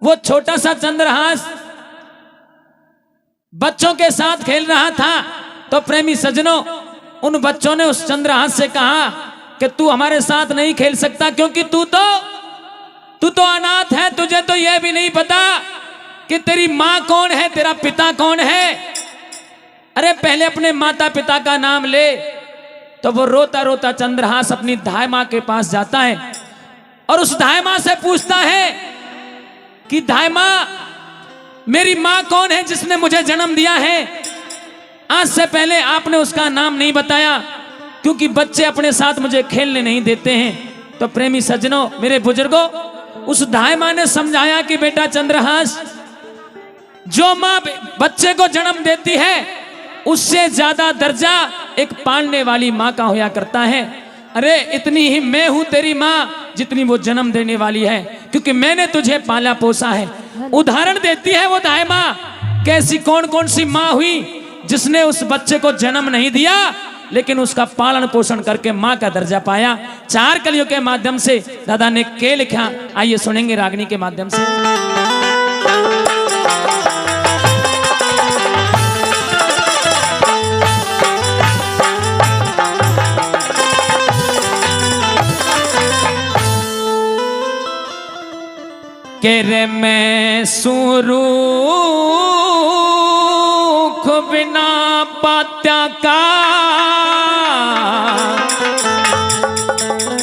वो छोटा सा चंद्रहास बच्चों के साथ खेल रहा था, तो प्रेमी सज्जनों उन बच्चों ने उस चंद्रहास से कहा कि तू हमारे साथ नहीं खेल सकता, क्योंकि तू तो अनाथ है, तुझे तो यह भी नहीं पता कि तेरी माँ कौन है, तेरा पिता कौन है। अरे पहले अपने माता पिता का नाम ले। तो वो रोता रोता चंद्रहास अपनी धाय माँ के पास जाता है और उस धाय माँ से पूछता है कि धाय माँ, मेरी माँ कौन है जिसने मुझे जन्म दिया है? आज से पहले आपने उसका नाम नहीं बताया, क्योंकि बच्चे अपने साथ मुझे खेलने नहीं देते हैं। तो प्रेमी सज्जनों, मेरे बुजुर्गों, उस धाय माँ ने समझाया कि बेटा चंद्रहास, जो माँ बच्चे को जन्म देती है उससे ज्यादा दर्जा एक पालने वाली माँ का होया करता है। अरे इतनी ही मैं हूं तेरी माँ जितनी वो जन्म देने वाली है, क्योंकि मैंने तुझे पाला पोसा है। उदाहरण देती है वो दाई माँ, कैसी कौन कौन सी माँ हुई जिसने उस बच्चे को जन्म नहीं दिया लेकिन उसका पालन पोषण करके माँ का दर्जा पाया। 4 कलियों के माध्यम से दादा ने क्या लिखा, आइए सुनेंगे रागनी के माध्यम से। के रे मैं सुरूख बिना पात्या का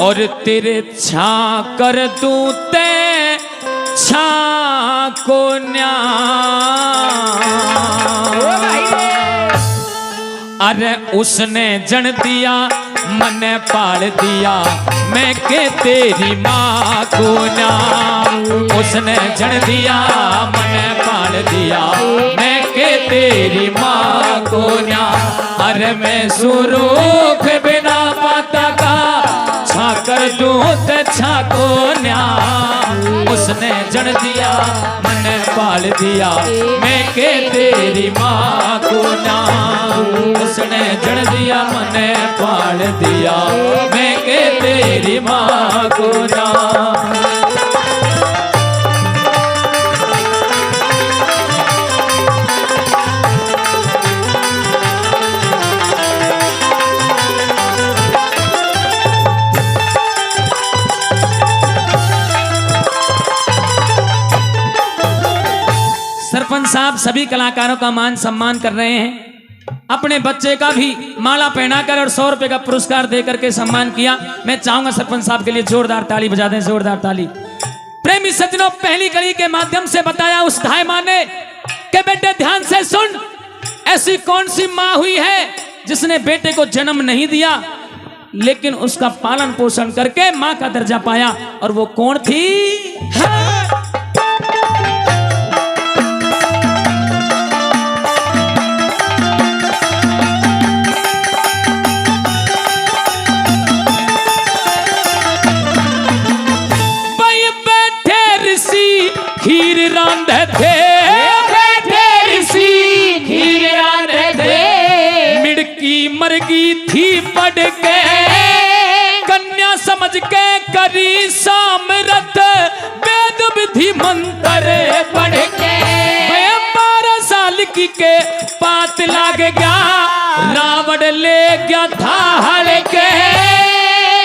और तेरे छा कर दूं ते छा को न्या। अरे उसने जन दिया मने पाल दिया, मैं के तेरी माँ को ना। उसने जन दिया मने पाल दिया, मैं के तेरी माँ को ना। अरे मैं सुरूख बिना पाता का छा कर दूं ते छा को न्या। उसने जन दिया मने पाल दिया, मैं के तेरी माँ को ना। उसने जन दिया मने पाल दिया, मैं के तेरी माँ को ना। सरपंच साहब सभी कलाकारों का मान सम्मान कर रहे हैं। अपने बच्चे का भी माला पहनाकर और 100 रुपए का पुरस्कार देकर के सम्मान किया। मैं चाहूंगा सरपंच साहब के लिए जोरदार ताली बजा दें, जोरदार ताली। प्रेमी सज्जनों, पहली कड़ी के माध्यम से बताया उस धाय माँ ने कि बेटे ध्यान से सुन, ऐसी कौन सी माँ हुई है जिसने बेटे को जन्म नहीं दिया लेकिन उसका पालन पोषण करके माँ का दर्जा पाया, और वो कौन थी? खीर रांधे थे, बैठे ऋषि खीर रांधे थे। मिड़की मरगी थी पढ़ के, कन्या समझ के करी सामरत, वेद विधि मंत्र पढ़ के। 12 साल की के पात लाग गया, रावण ले गया था हल के।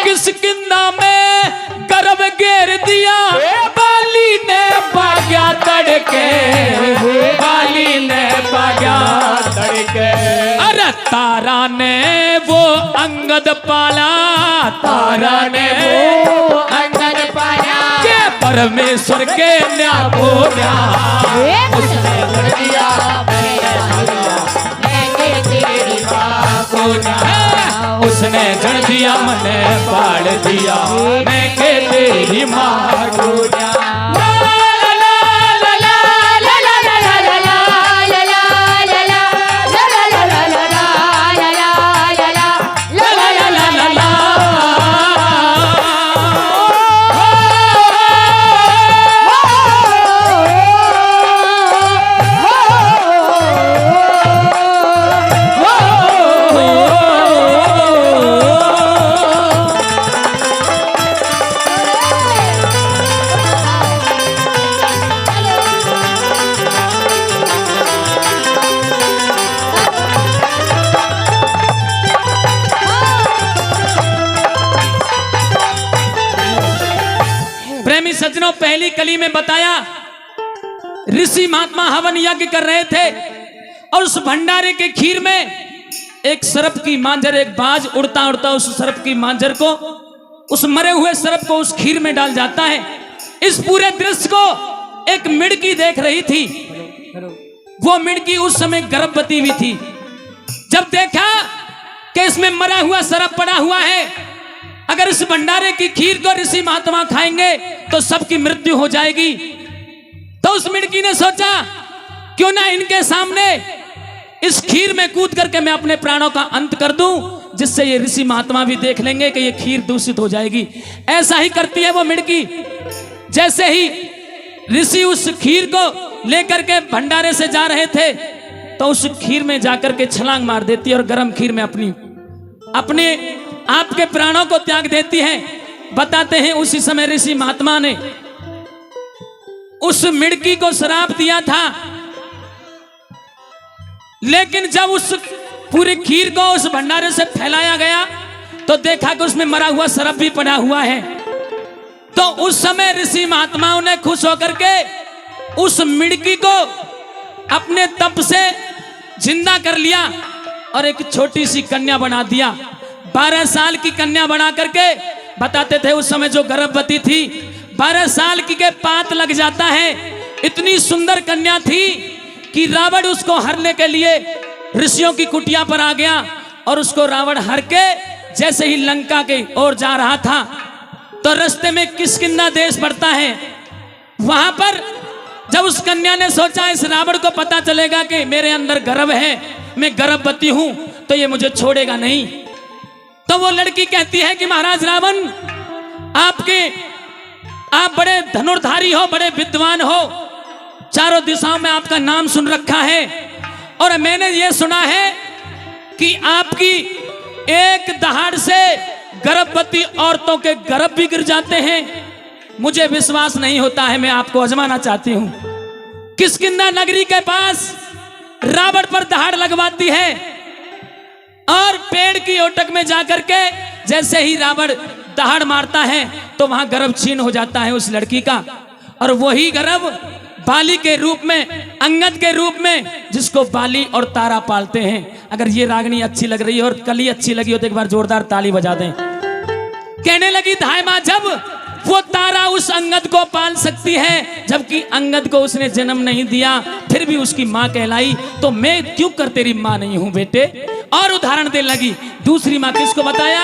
किस किन्ना में गर्भ घेर दिया, बाली ने पाग्या तड़के, बाली ने पाग्या तड़के। अरे तारा ने वो अंगद पाला, तारा ने वो अंगद पाला, के परमेश्वर के न्या को न्या। उसने कर दिया मैं के तेरी माँ को न्या। उसने जड़ दिया मने पाल दिया, मैं के तेरी माँ को न्या। पहली कली में बताया, ऋषि महात्मा हवन यज्ञ कर रहे थे और उस भंडारे के खीर में एक सर्प की मांजर, एक बाज उड़ता उड़ता उस सर्प की मांजर को, उस मरे हुए सर्प को उस खीर में डाल जाता है। इस पूरे दृश्य को एक मिड़की देख रही थी। वो मिड़की उस समय गर्भवती भी थी। जब देखा कि इसमें मरा हुआ सर्प पड़ा हुआ है, अगर इस भंडारे की खीर को ऋषि महात्मा खाएंगे तो सबकी मृत्यु हो जाएगी, तो उस मिड़की ने सोचा क्यों ना इनके सामने इस खीर में कूद करके मैं अपने प्राणों का अंत कर दूं, जिससे ये ऋषि महात्मा भी देख लेंगे कि ये खीर दूषित हो जाएगी। ऐसा ही करती है वो मिड़की। जैसे ही ऋषि उस खीर को लेकर के भंडारे से जा रहे थे तो उस खीर में जाकर के छलांग मार देती है और गर्म खीर में अपने आपके प्राणों को त्याग देती है। बताते हैं उसी समय ऋषि महात्मा ने उस मिड़की को श्राप दिया था, लेकिन जब उस पूरी खीर को उस भंडारे से फैलाया गया तो देखा कि उसमें मरा हुआ सर्प भी पड़ा हुआ है। तो उस समय ऋषि महात्माओं ने खुश होकर के उस मिड़की को अपने तप से जिंदा कर लिया और एक छोटी सी कन्या बना दिया। 12 साल की कन्या बना करके, बताते थे उस समय जो गर्भवती थी 12 साल की के पात लग जाता है। इतनी सुंदर कन्या थी कि रावण उसको हरने के लिए ऋषियों की कुटिया पर आ गया और उसको रावण हर के जैसे ही लंका के ओर जा रहा था तो रास्ते में किष्किंधा देश पड़ता है। वहां पर जब उस कन्या ने सोचा इस रावण को पता चलेगा कि मेरे अंदर गर्भ है, मैं गर्भवती हूं, तो ये मुझे छोड़ेगा नहीं, तो वो लड़की कहती है कि महाराज रावण, आप बड़े धनुर्धारी हो, बड़े विद्वान हो, चारों दिशाओं में आपका नाम सुन रखा है और मैंने ये सुना है कि आपकी एक दहाड़ से गर्भवती औरतों के गर्भ भी गिर जाते हैं। मुझे विश्वास नहीं होता है, मैं आपको आजमाना चाहती हूं। किष्किंधा नगरी के पास रावण पर दहाड़ लगवाती है और पेड़ की ओटक में जाकर के जैसे ही रावण दहाड़ मारता है तो वहां गर्भ छीन हो जाता है उस लड़की का, और वही गर्भ बाली के रूप में, अंगद के रूप में, जिसको बाली और तारा पालते हैं। अगर ये रागनी अच्छी लग रही है और कली अच्छी लगी हो तो एक बार जोरदार ताली बजा दें। कहने लगी धाय मां, जब वो तारा उस अंगद को पाल सकती है, जबकि अंगद को उसने जन्म नहीं दिया, फिर भी उसकी मां कहलाई, तो मैं क्यों कर तेरी मां नहीं हूं बेटे। और उदाहरण देने लगी, दूसरी मां किसको बताया,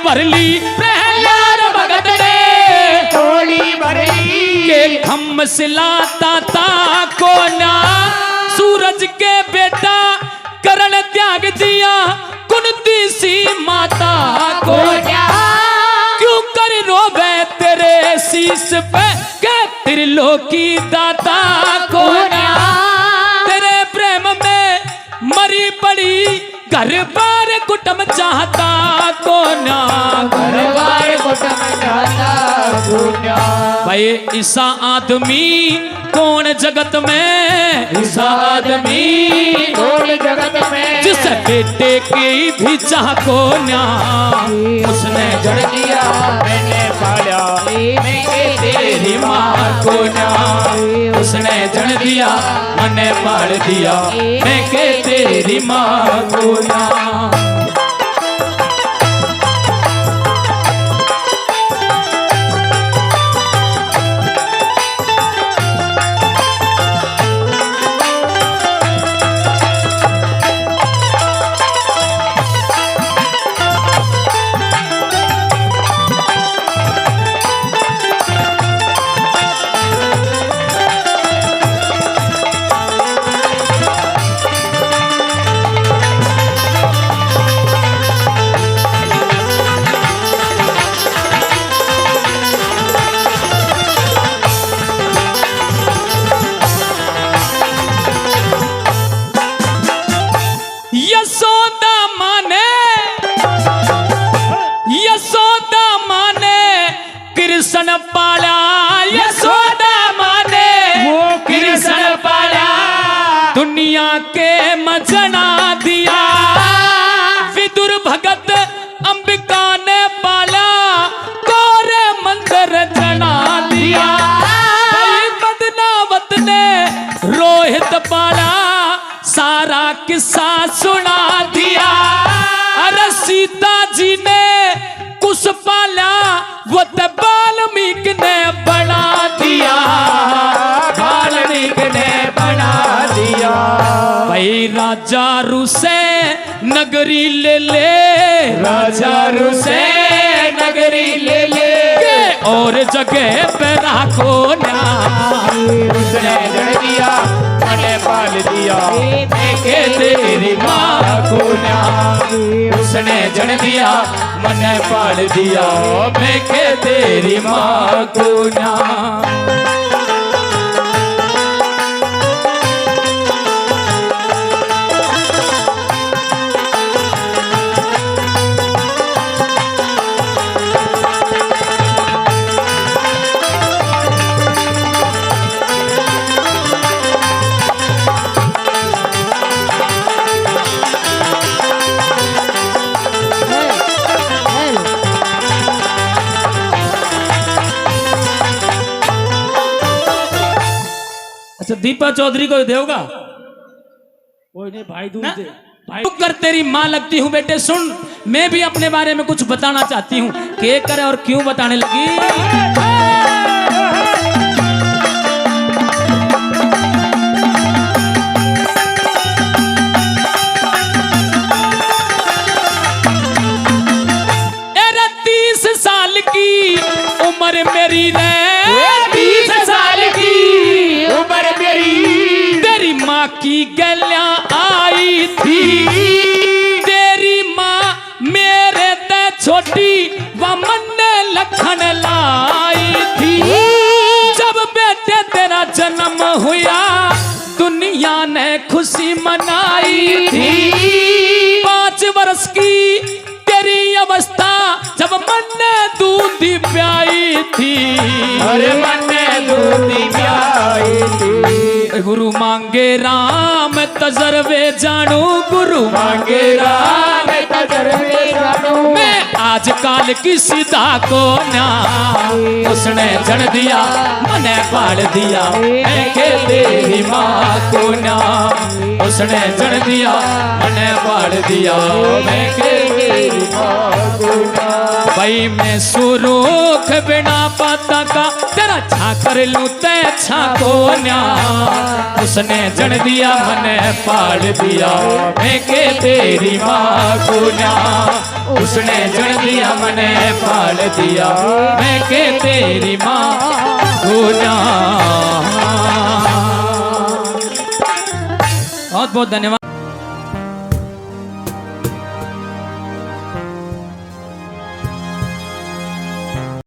भरली प्रहलाद भगत ने टोली भरली के खम सिलाता था को ना, सूरज के बेटा करण त्याग दिया कुंती सी माता को ना, क्यों कर रोवे तेरे शीश पे के त्रिलोकी दाता को ना, तेरे प्रेम में मरी पड़ी घर बार कुटुंब चाहता को ना, घर बार कुटुंब चाहता को ना। भाई ऐसा आदमी कौन जगत में, ऐसा आदमी कौन जगत में, जिस बेटे की भी चाह को ना, उसने जड़ दिया मैंने पाला, मैं तेरी मां को ना, उसने जड़ दिया मैंने पाल दिया, मैं के तेरी मां को ना। दुनिया के मजना दिया, विदुर भगत अंबिका ने पाला, कोरे मंदिर जना दिया। भाई बदनावत ने रोहित पाला, सारा किस्सा सुना दिया। अरे सीता जी ने कुछ पाला, वो तो वाल्मीकि ने बना दिया, वाल्मीकि ने बना दिया। भाई राजा रुसे नगरी ले ले, राजा रुसे नगरी ले ले, और जगह पे राखो ना। उसने जड़ दिया मैंने पाल दिया, देखे तेरी माँ को ना। उसने जड़ दिया मैंने पाल दिया, देखे तेरी माँ को ना। अच्छा दीपा चौधरी को देगा कोई नहीं भाई दूर दे भाई कर तेरी माँ लगती हूँ। बेटे सुन, मैं भी अपने बारे में कुछ बताना चाहती हूँ। क्या करे और क्यों बताने लगी। अरे 30 साल की उम्र मेरी रे, 30 साल की उम्र मेरी, तेरी माँ की गलियां आई थी। तेरी माँ मेरे ते छोटी व मन लखन लाई थी। जब बेटे तेरा जन्म हुआ, दुनिया ने खुशी मनाई थी। 5 वर्ष की तेरी अवस्था, जब मन दूध प्याई थी। अरे मन दूध प्याई थी। गुरु मांगे राम तजर्बे जानू, गुरु मांगे राम तजर्बे जानू। मैं आज काल की सीधा को ना, उसने जड़ दिया मने पाल दिया, देखे तेरी माँ को ना। उसने जड़ दिया मने पाल दिया, देखे तेरी माँ को ना। भाई मैं सुरूख बिना पता का, तेरा छा कर लूं ते छा को ना। उसने जड़ दिया मने पाल दिया, देखे तेरी माँ को ना। उसने जड़ दिया मने पाल दिया, देखे तेरी माँ को ना। बहुत बहुत धन्यवाद।